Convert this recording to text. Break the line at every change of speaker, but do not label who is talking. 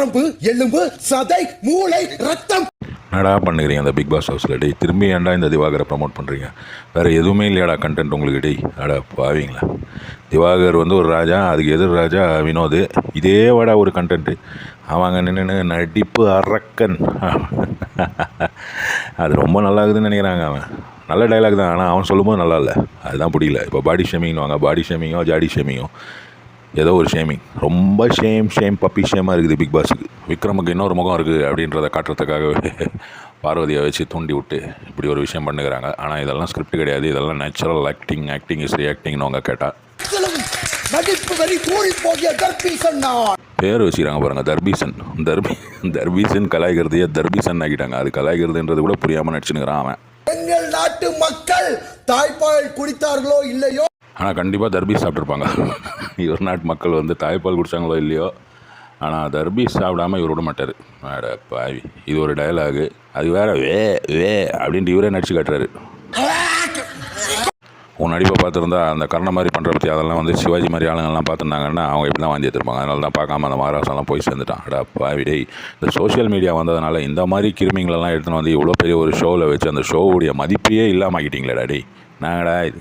நரம்பு, எலும்பு, சதை, மூளை, ரத்தம்.
என்னடா பண்ணுறீங்க அந்த பிக் பாஸ் ஹவுஸில் டேய்? திரும்பி ஏன்டா இந்த திவாகரை ப்ரமோட் பண்ணுறீங்க? வேறு எதுவுமே இல்லையாடா கண்டென்ட் உங்களுக்கு டேய்? அடா பாவீங்களா. திவாகர் வந்து ஒரு ராஜா, அதுக்கு எதிர் ராஜா வினோத். இதே வாடா ஒரு கண்டென்ட்டு. அவங்க நின்று நடிப்பு அரக்கன். அது ரொம்ப நல்லா இருக்குதுன்னு நினைக்கிறாங்க. அவன் நல்ல டைலாக் தான், ஆனால் அவன் சொல்லும்போது நல்லா இல்லை. அதுதான் பிடிக்கல. இப்போ பாடி ஷேமிங்னு வாங்க, பாடி ஷேமிங்கோ ஜாடி ஷேமிங்கோ ஏதோ ஒரு ஷேமிங், ரொம்ப ஷேம் பப்பி ஷேமாக இருக்குது பிக் பாஸுக்கு. விக்ரமுக்கு இன்னொரு முகம் இருக்குது அப்படின்றத காட்டுறதுக்காகவே பார்வதியை வச்சு தூண்டி விட்டு இப்படி ஒரு விஷயம் பண்ணுகிறாங்க. ஆனால் இதெல்லாம் ஸ்கிரிப்ட் கிடையாது, இதெல்லாம் நேச்சுரல் ஆக்டிங் இஸ் ரியாக்டிங்னு அவங்க கேட்டால் பேர் வச்சுக்கிறாங்க பாருங்கள், தர்பீசன். தர்பீசன் கலாய்கிறதையே தர்பீசன் ஆக்கிட்டாங்க. அது கலாய்கிறதுன்றது கூட புரியாமல் நடிச்சுனுக்கிறான் அவன்.
எங்கள் நாட்டு மக்கள் தாய்ப்பால் குடித்தார்களோ இல்லையோ,
ஆனால் கண்டிப்பாக தர்பீஸ் சாப்பிட்ருப்பாங்க. இவர் நாட்டு மக்கள் வந்து தாய்ப்பால் குடித்தாங்களோ இல்லையோ, ஆனால் தர்பீஸ் சாப்பிடாமல் இவர் விட மாட்டார். அட பாவி, இது ஒரு டயலாகு. அது வேறு வே அப்படின்ட்டு இவரே நடிச்சு காட்டுறாரு. உன் நடிப்பை பார்த்துருந்தா அந்த கர்ண மாதிரி பண்ணுற பற்றி அதெல்லாம் வந்து சிவாஜி மாதிரி ஆளுங்கள்லாம் பார்த்துருந்தாங்கன்னா அவங்க இப்படி தான் வாந்தி எடுத்துருப்பாங்க. அதனால தான் பார்க்காம அந்த மகாராஷ்டிரலாம் போய் சேர்ந்துட்டான். அடா பாவி டேய், இந்த சோஷியல் மீடியா வந்ததுனால இந்த மாதிரி கிருமிங்களெல்லாம் எடுத்துன்னு வந்து இவ்வளோ பெரிய ஒரு ஷோவில் வச்சு அந்த ஷோவுடைய மதிப்பையே இல்லாமல் ஆக்கிட்டீங்களேடா டேய். நாங்கடா இது